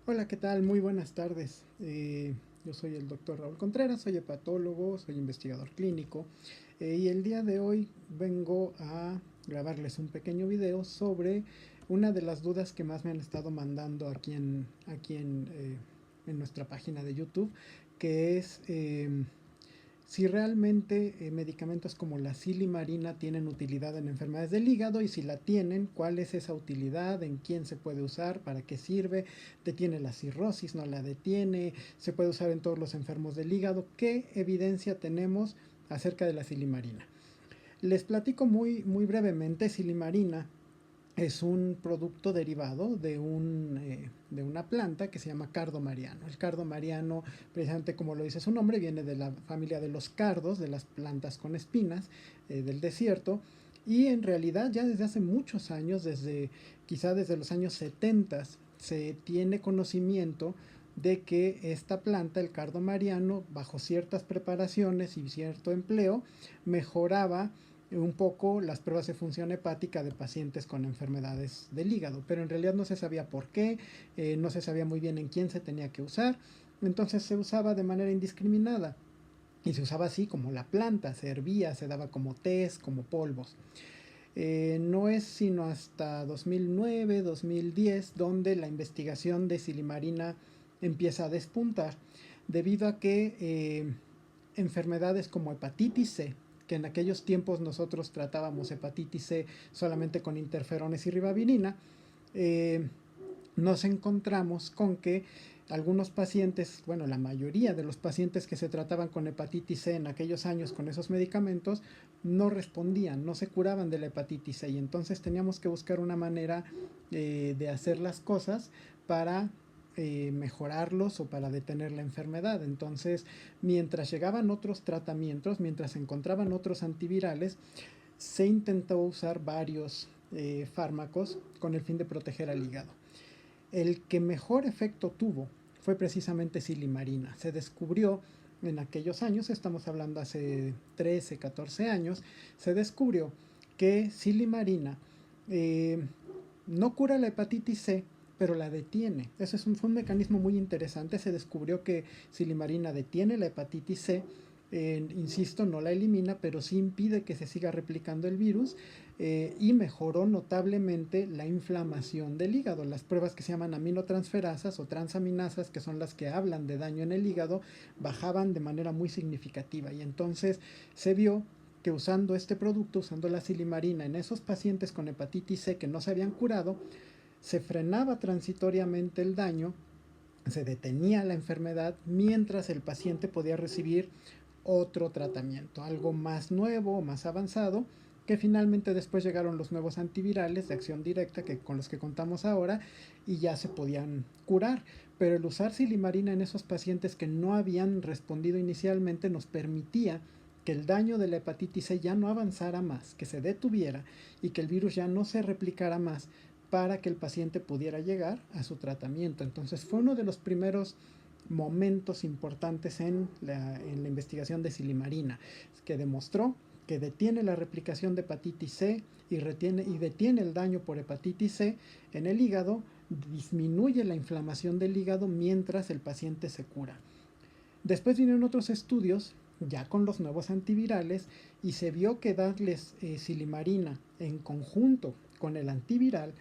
Hola, ¿qué tal? Muy buenas tardes. Yo soy el doctor Raúl Contreras, soy hepatólogo, soy investigador clínico y el día de hoy vengo a grabarles un pequeño video sobre una de las dudas que más me han estado mandando en nuestra página de YouTube, que es si realmente medicamentos como la silimarina tienen utilidad en enfermedades del hígado y si la tienen, cuál es esa utilidad, en quién se puede usar, para qué sirve, detiene la cirrosis, no la detiene, se puede usar en todos los enfermos del hígado, qué evidencia tenemos acerca de la silimarina. Les platico muy brevemente. Silimarina es un producto derivado de una planta que se llama cardo mariano. El cardo mariano, precisamente como lo dice su nombre, viene de la familia de los cardos, de las plantas con espinas del desierto. Y en realidad ya desde hace muchos años, quizá desde los años 70, se tiene conocimiento de que esta planta, el cardo mariano, bajo ciertas preparaciones y cierto empleo, mejoraba un poco las pruebas de función hepática de pacientes con enfermedades del hígado, pero en realidad no se sabía por qué, no se sabía muy bien en quién se tenía que usar, entonces se usaba de manera indiscriminada y se usaba así como la planta, se hervía, se daba como tés, como polvos. No es sino hasta 2009, 2010 donde la investigación de silimarina empieza a despuntar, debido a que enfermedades como hepatitis C, que en aquellos tiempos nosotros tratábamos hepatitis C solamente con interferones y ribavirina, eh, nos encontramos con que algunos pacientes, bueno, la mayoría de los pacientes que se trataban con hepatitis C en aquellos años con esos medicamentos, no respondían, no se curaban de la hepatitis C, y entonces teníamos que buscar una manera de hacer las cosas para mejorarlos o para detener la enfermedad. Entonces, mientras llegaban otros tratamientos, mientras se encontraban otros antivirales, se intentó usar varios fármacos con el fin de proteger al hígado. El que mejor efecto tuvo fue precisamente silimarina. Se descubrió en aquellos años, estamos hablando hace 13, 14 años, se descubrió que silimarina eh, no cura la hepatitis C, pero la detiene. Fue un mecanismo muy interesante. Se descubrió que silimarina detiene la hepatitis C, insisto, no la elimina, pero sí impide que se siga replicando el virus, y mejoró notablemente la inflamación del hígado. Las pruebas que se llaman aminotransferasas o transaminasas, que son las que hablan de daño en el hígado, bajaban de manera muy significativa, y entonces se vio que usando este producto, usando la silimarina en esos pacientes con hepatitis C que no se habían curado, se frenaba transitoriamente el daño, se detenía la enfermedad mientras el paciente podía recibir otro tratamiento, algo más nuevo, más avanzado, que finalmente después llegaron los nuevos antivirales de acción directa con los que contamos ahora, y ya se podían curar. Pero el usar silimarina en esos pacientes que no habían respondido inicialmente nos permitía que el daño de la hepatitis C ya no avanzara más, que se detuviera y que el virus ya no se replicara más, para que el paciente pudiera llegar a su tratamiento. Entonces fue uno de los primeros momentos importantes en la investigación de silimarina, que demostró que detiene la replicación de hepatitis C y detiene el daño por hepatitis C en el hígado, disminuye la inflamación del hígado mientras el paciente se cura. Después vinieron otros estudios ya con los nuevos antivirales, y se vio que darles silimarina en conjunto con el antiviral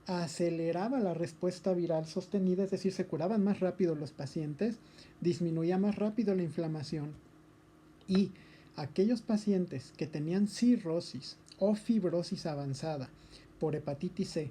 aceleraba la respuesta viral sostenida, es decir, se curaban más rápido los pacientes, disminuía más rápido la inflamación, y aquellos pacientes que tenían cirrosis o fibrosis avanzada por hepatitis C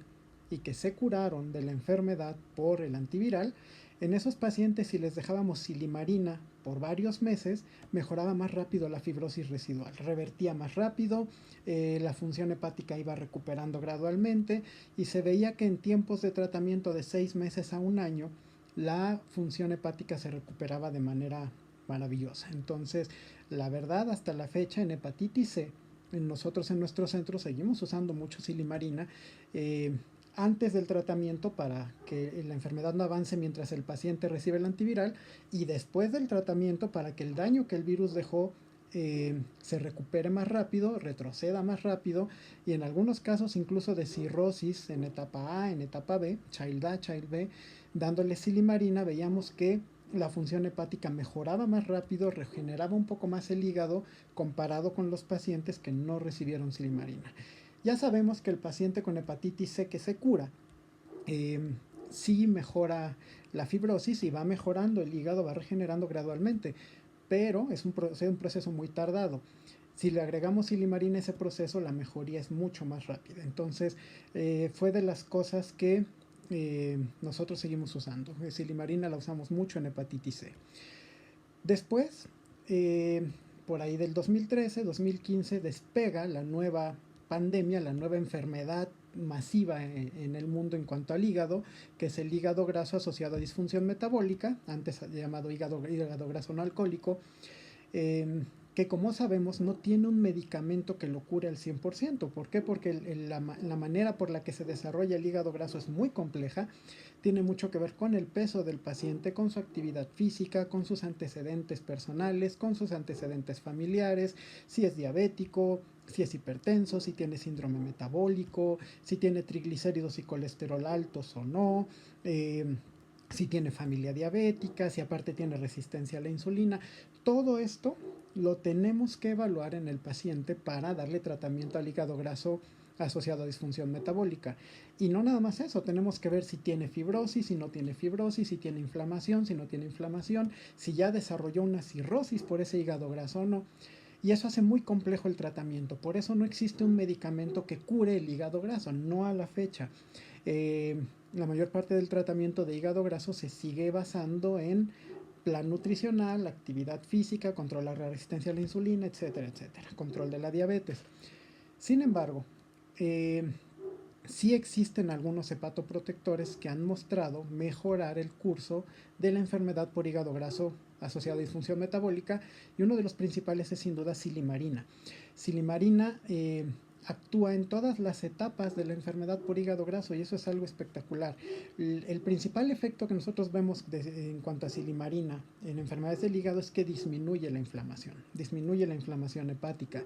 y que se curaron de la enfermedad por el antiviral, en esos pacientes, si les dejábamos silimarina por varios meses, mejoraba más rápido la fibrosis residual, revertía más rápido, la función hepática iba recuperando gradualmente, y se veía que en tiempos de tratamiento de 6 meses a un año, la función hepática se recuperaba de manera maravillosa. Entonces, la verdad, hasta la fecha en hepatitis C, nosotros en nuestro centro seguimos usando mucho silimarina antes del tratamiento, para que la enfermedad no avance mientras el paciente recibe el antiviral, y después del tratamiento para que el daño que el virus dejó se recupere más rápido, retroceda más rápido, y en algunos casos incluso de cirrosis en etapa A, en etapa B, Child A, Child B, dándole silimarina veíamos que la función hepática mejoraba más rápido, regeneraba un poco más el hígado comparado con los pacientes que no recibieron silimarina. Ya sabemos que el paciente con hepatitis C que se cura, eh, sí mejora la fibrosis y va mejorando, el hígado va regenerando gradualmente, pero es un proceso muy tardado. Si le agregamos silimarina a ese proceso, la mejoría es mucho más rápida. Entonces, fue de las cosas que nosotros seguimos usando. Silimarina la usamos mucho en hepatitis C. Después, eh, por ahí del 2013, 2015, despega la nueva pandemia, la nueva enfermedad masiva en el mundo en cuanto al hígado, que es el hígado graso asociado a disfunción metabólica, antes llamado hígado graso no alcohólico, eh, que como sabemos no tiene un medicamento que lo cure al 100%. ¿Por qué? Porque la manera por la que se desarrolla el hígado graso es muy compleja, tiene mucho que ver con el peso del paciente, con su actividad física, con sus antecedentes personales, con sus antecedentes familiares, si es diabético, si es hipertenso, si tiene síndrome metabólico, si tiene triglicéridos y colesterol altos o no, si tiene familia diabética, si aparte tiene resistencia a la insulina. Todo esto lo tenemos que evaluar en el paciente para darle tratamiento al hígado graso asociado a disfunción metabólica. Y no nada más eso, tenemos que ver si tiene fibrosis, si no tiene fibrosis, si tiene inflamación, si no tiene inflamación, si ya desarrolló una cirrosis por ese hígado graso o no. Y eso hace muy complejo el tratamiento. Por eso no existe un medicamento que cure el hígado graso, no a la fecha. La mayor parte del tratamiento de hígado graso se sigue basando en plan nutricional, actividad física, controlar la resistencia a la insulina, etcétera, etcétera, control de la diabetes. Sin embargo, eh, sí existen algunos hepatoprotectores que han mostrado mejorar el curso de la enfermedad por hígado graso asociado a disfunción metabólica, y uno de los principales es sin duda silimarina. Silimarina actúa en todas las etapas de la enfermedad por hígado graso, y eso es algo espectacular. El principal efecto que nosotros vemos en cuanto a silimarina en enfermedades del hígado es que disminuye la inflamación hepática.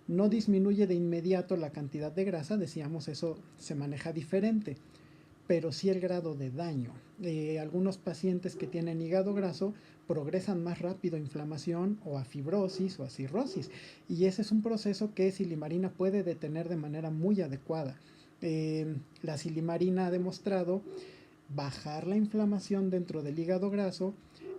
No disminuye de inmediato la cantidad de grasa, decíamos, eso se maneja diferente, pero sí el grado de daño. Algunos pacientes que tienen hígado graso progresan más rápido a inflamación o a fibrosis o a cirrosis, y ese es un proceso que silimarina puede detener de manera muy adecuada. La silimarina ha demostrado bajar la inflamación dentro del hígado graso,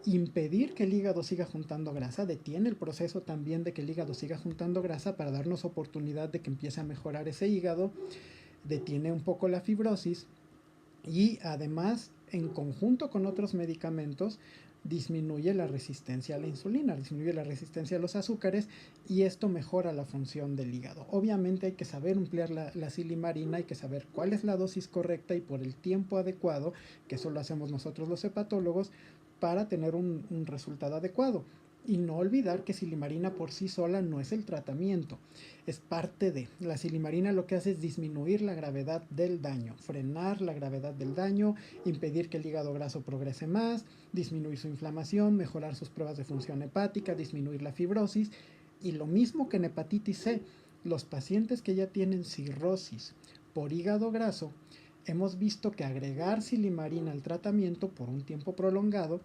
impedir que el hígado siga juntando grasa, detiene el proceso también de que el hígado siga juntando grasa para darnos oportunidad de que empiece a mejorar ese hígado, detiene un poco la fibrosis, y además en conjunto con otros medicamentos disminuye la resistencia a la insulina, disminuye la resistencia a los azúcares, y esto mejora la función del hígado. Obviamente hay que saber emplear la silimarina, hay que saber cuál es la dosis correcta y por el tiempo adecuado, que eso lo hacemos nosotros los hepatólogos, para tener un resultado adecuado. Y no olvidar que silimarina por sí sola no es el tratamiento, es parte de. La silimarina lo que hace es disminuir la gravedad del daño, frenar la gravedad del daño, impedir que el hígado graso progrese más, disminuir su inflamación, mejorar sus pruebas de función hepática, disminuir la fibrosis. Y lo mismo que en hepatitis C, los pacientes que ya tienen cirrosis por hígado graso, hemos visto que agregar silimarina al tratamiento por un tiempo prolongado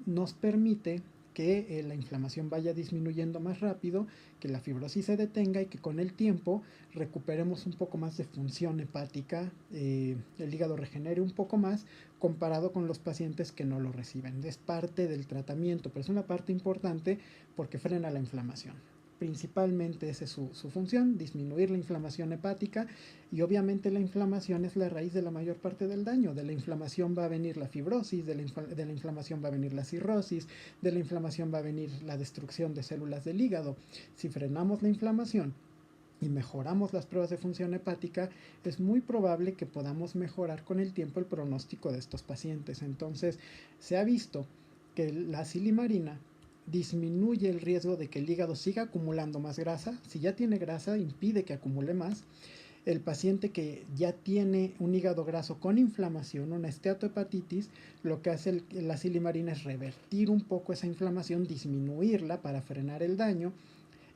nos permite que la inflamación vaya disminuyendo más rápido, que la fibrosis se detenga y que con el tiempo recuperemos un poco más de función hepática, el hígado regenere un poco más comparado con los pacientes que no lo reciben. Es parte del tratamiento, pero es una parte importante porque frena la inflamación. Principalmente esa es su función, disminuir la inflamación hepática, y obviamente la inflamación es la raíz de la mayor parte del daño. De la inflamación va a venir la fibrosis, de la inflamación va a venir la cirrosis, de la inflamación va a venir la destrucción de células del hígado. Si frenamos la inflamación y mejoramos las pruebas de función hepática, es muy probable que podamos mejorar con el tiempo el pronóstico de estos pacientes. Entonces, se ha visto que la silimarina disminuye el riesgo de que el hígado siga acumulando más grasa. Si ya tiene grasa, impide que acumule más. El paciente que ya tiene un hígado graso con inflamación, una esteatohepatitis, lo que hace la silimarina es revertir un poco esa inflamación, disminuirla para frenar el daño,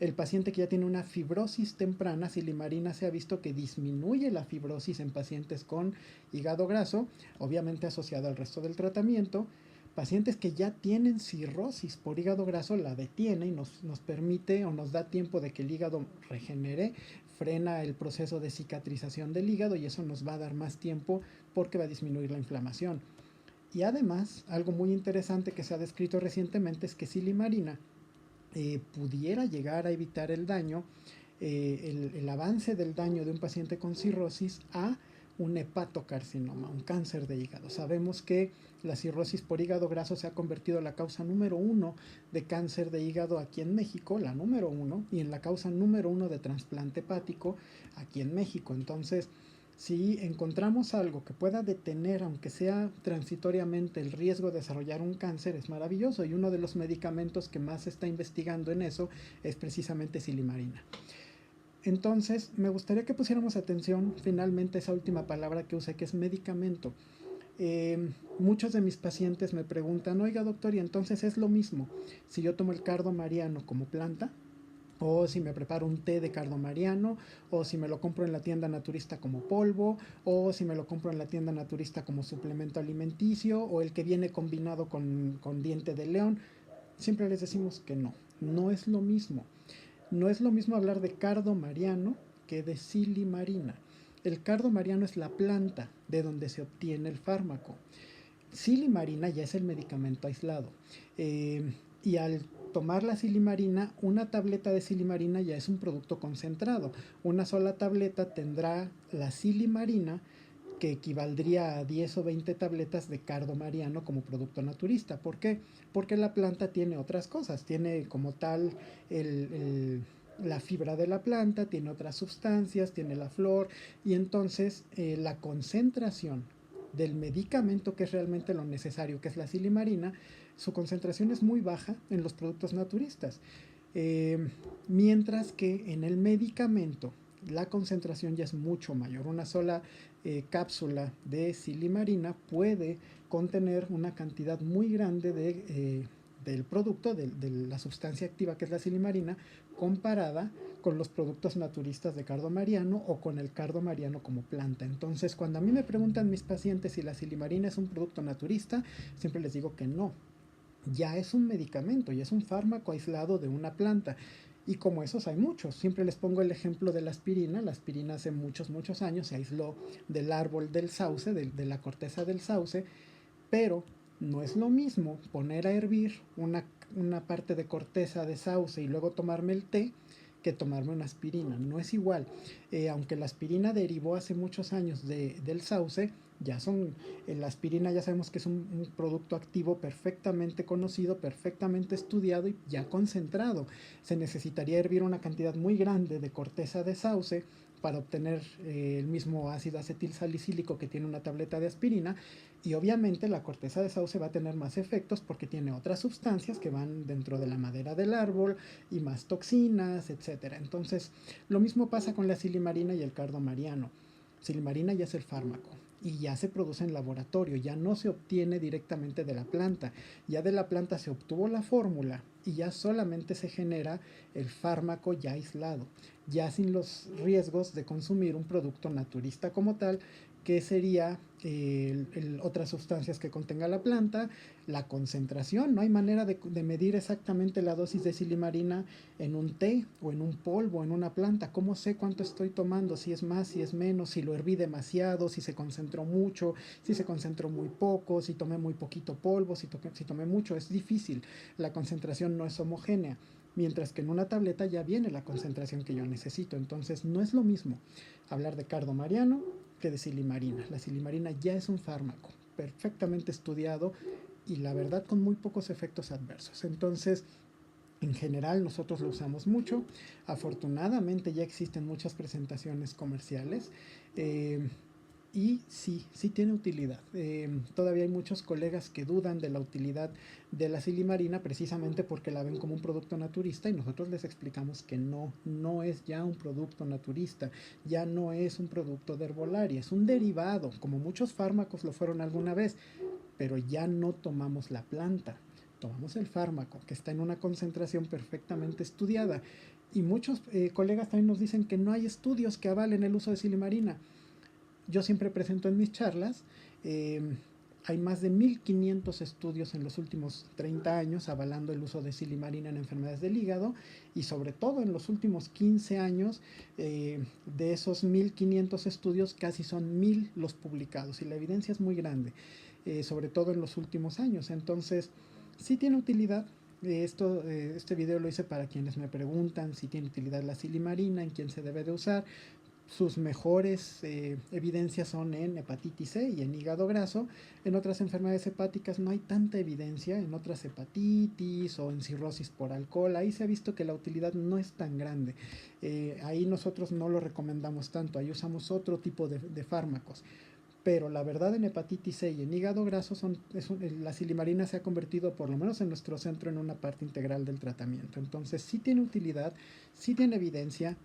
El paciente que ya tiene una fibrosis temprana, silimarina se ha visto que disminuye la fibrosis en pacientes con hígado graso, obviamente asociado al resto del tratamiento. Pacientes que ya tienen cirrosis por hígado graso la detiene y nos permite o nos da tiempo de que el hígado regenere, frena el proceso de cicatrización del hígado y eso nos va a dar más tiempo porque va a disminuir la inflamación. Y además, algo muy interesante que se ha descrito recientemente es que silimarina pudiera llegar a evitar el daño, el avance del daño de un paciente con cirrosis a un hepatocarcinoma, un cáncer de hígado. Sabemos que la cirrosis por hígado graso se ha convertido en la causa número 1 de cáncer de hígado aquí en México, la número 1, y en la causa número 1 de trasplante hepático aquí en México. Entonces, si encontramos algo que pueda detener, aunque sea transitoriamente, el riesgo de desarrollar un cáncer, es maravilloso. Y uno de los medicamentos que más se está investigando en eso es precisamente silimarina. Entonces, me gustaría que pusiéramos atención finalmente a esa última palabra que usé, que es medicamento. Muchos de mis pacientes me preguntan, oiga doctor, ¿y entonces es lo mismo si yo tomo el cardo mariano como planta? O si me preparo un té de cardo mariano, o si me lo compro en la tienda naturista como polvo, o si me lo compro en la tienda naturista como suplemento alimenticio, o el que viene combinado con diente de león. Siempre les decimos que no, no es lo mismo. No es lo mismo hablar de cardo mariano que de silimarina. El cardo mariano es la planta de donde se obtiene el fármaco. Silimarina ya es el medicamento aislado. Y al tomar la silimarina, una tableta de silimarina ya es un producto concentrado. Una sola tableta tendrá la silimarina que equivaldría a 10 o 20 tabletas de cardo mariano como producto naturista. ¿Por qué? Porque la planta tiene otras cosas, tiene como tal la fibra de la planta, tiene otras sustancias, tiene la flor y entonces la concentración del medicamento que es realmente lo necesario, que es la silimarina, su concentración es muy baja en los productos naturistas. Mientras que en el medicamento la concentración ya es mucho mayor. Una sola cápsula de silimarina puede contener una cantidad muy grande del producto, de la sustancia activa que es la silimarina, comparada con los productos naturistas de cardo mariano o con el cardo mariano como planta. Entonces, cuando a mí me preguntan mis pacientes si la silimarina es un producto naturista, siempre les digo que no. Ya es un medicamento, ya es un fármaco aislado de una planta. Y como esos hay muchos. Siempre les pongo el ejemplo de la aspirina. La aspirina hace muchos, muchos años se aisló del árbol del sauce, de la corteza del sauce, pero no es lo mismo poner a hervir una parte de corteza de sauce y luego tomarme el té que tomarme una aspirina. No es igual. Aunque la aspirina derivó hace muchos años del sauce, la aspirina ya sabemos que es un producto activo perfectamente conocido, perfectamente estudiado y ya concentrado. Se necesitaría hervir una cantidad muy grande de corteza de sauce para obtener el mismo ácido acetil salicílico que tiene una tableta de aspirina, y obviamente la corteza de sauce va a tener más efectos porque tiene otras sustancias que van dentro de la madera del árbol y más toxinas, etcétera. Entonces, lo mismo pasa con la silimarina y el cardo mariano. Silimarina ya es el fármaco y ya se produce en laboratorio, ya no se obtiene directamente de la planta, ya de la planta se obtuvo la fórmula y ya solamente se genera el fármaco ya aislado, ya sin los riesgos de consumir un producto naturista como tal, que sería otras sustancias que contenga la planta, la concentración. No hay manera de medir exactamente la dosis de silimarina en un té o en un polvo, en una planta. ¿Cómo sé cuánto estoy tomando? Si es más, si es menos, si lo herví demasiado, si se concentró mucho, si se concentró muy poco, si tomé muy poquito polvo, si tomé mucho. Es difícil. La concentración no es homogénea. Mientras que en una tableta ya viene la concentración que yo necesito. Entonces no es lo mismo hablar de cardo mariano que de silimarina. La silimarina ya es un fármaco perfectamente estudiado y la verdad con muy pocos efectos adversos. Entonces, en general nosotros lo usamos mucho. Afortunadamente ya existen muchas presentaciones comerciales. Y sí, sí tiene utilidad. Todavía hay muchos colegas que dudan de la utilidad de la silimarina precisamente porque la ven como un producto naturista y nosotros les explicamos que no, no es ya un producto naturista, ya no es un producto de herbolaria, es un derivado, como muchos fármacos lo fueron alguna vez, pero ya no tomamos la planta, tomamos el fármaco que está en una concentración perfectamente estudiada. Y muchos colegas también nos dicen que no hay estudios que avalen el uso de silimarina. Yo siempre presento en mis charlas, eh, hay más de 1500 estudios en los últimos 30 años avalando el uso de silimarina en enfermedades del hígado, y sobre todo en los últimos 15 años, de esos 1500 estudios casi son 1000 los publicados, y la evidencia es muy grande, sobre todo en los últimos años. Entonces sí tiene utilidad. Este video lo hice para quienes me preguntan si tiene utilidad la silimarina, en quién se debe de usar. Sus mejores evidencias son en hepatitis C y en hígado graso. En otras enfermedades hepáticas no hay tanta evidencia, en otras hepatitis o en cirrosis por alcohol. Ahí se ha visto que la utilidad no es tan grande. Ahí nosotros no lo recomendamos tanto, ahí usamos otro tipo de fármacos. Pero la verdad, en hepatitis C y en hígado graso la silimarina se ha convertido, por lo menos en nuestro centro, en una parte integral del tratamiento. Entonces sí tiene utilidad, sí tiene evidencia.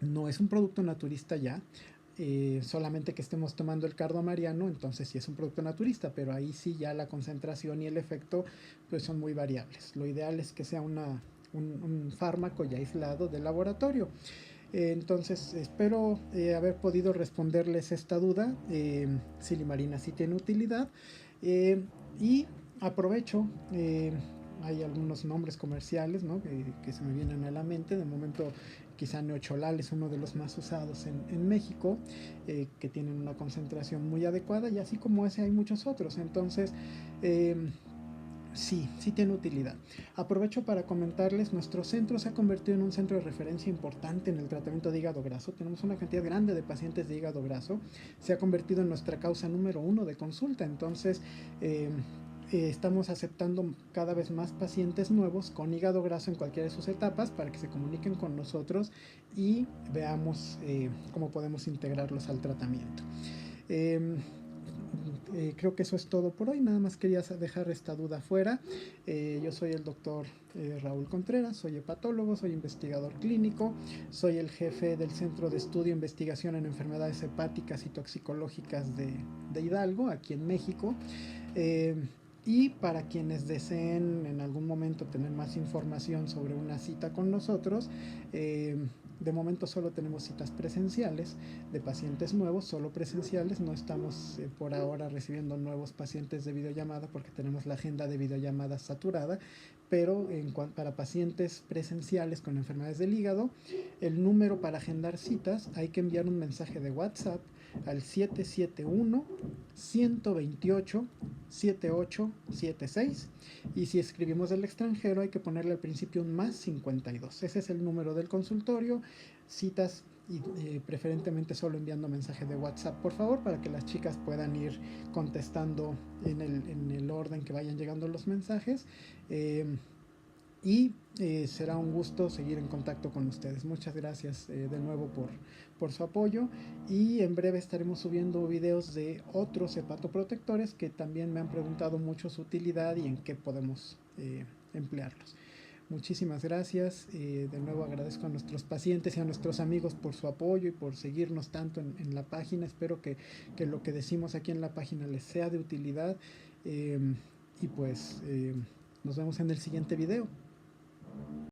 No es un producto naturista ya, solamente que estemos tomando el cardamariano, entonces sí es un producto naturista, pero ahí sí ya la concentración y el efecto pues son muy variables. Lo ideal es que sea un fármaco ya aislado del laboratorio. Entonces espero haber podido responderles esta duda. Silimarina sí tiene utilidad, y aprovecho, hay algunos nombres comerciales, ¿no? que se me vienen a la mente. De momento quizá Neocholal es uno de los más usados en México, que tienen una concentración muy adecuada, y así como ese hay muchos otros. Entonces sí, sí tiene utilidad. Aprovecho para comentarles, nuestro centro se ha convertido en un centro de referencia importante en el tratamiento de hígado graso. Tenemos una cantidad grande de pacientes de hígado graso. Se ha convertido en nuestra causa número 1 de consulta. Entonces, estamos aceptando cada vez más pacientes nuevos con hígado graso en cualquiera de sus etapas, para que se comuniquen con nosotros y veamos cómo podemos integrarlos al tratamiento. Eh, Creo que eso es todo por hoy. Nada más quería dejar esta duda fuera. Yo soy el doctor Raúl Contreras, soy hepatólogo, soy investigador clínico, soy el jefe del Centro de Estudio e Investigación en Enfermedades Hepáticas y Toxicológicas de Hidalgo, aquí en México. Eh, y para quienes deseen en algún momento tener más información sobre una cita con nosotros, de momento solo tenemos citas presenciales de pacientes nuevos, solo presenciales. No estamos por ahora recibiendo nuevos pacientes de videollamada porque tenemos la agenda de videollamadas saturada, pero para pacientes presenciales con enfermedades del hígado, el número para agendar citas, hay que enviar un mensaje de WhatsApp al 771-128-7876, y si escribimos del extranjero hay que ponerle al principio un más 52. Ese es el número del consultorio. Citas y preferentemente solo enviando mensaje de WhatsApp, por favor, para que las chicas puedan ir contestando en el orden que vayan llegando los mensajes. Y será un gusto seguir en contacto con ustedes. Muchas gracias de nuevo por su apoyo, y en breve estaremos subiendo videos de otros hepatoprotectores que también me han preguntado mucho su utilidad y en qué podemos emplearlos. Muchísimas gracias. De nuevo agradezco a nuestros pacientes y a nuestros amigos por su apoyo y por seguirnos tanto en la página. Espero que lo que decimos aquí en la página les sea de utilidad. Y pues nos vemos en el siguiente video.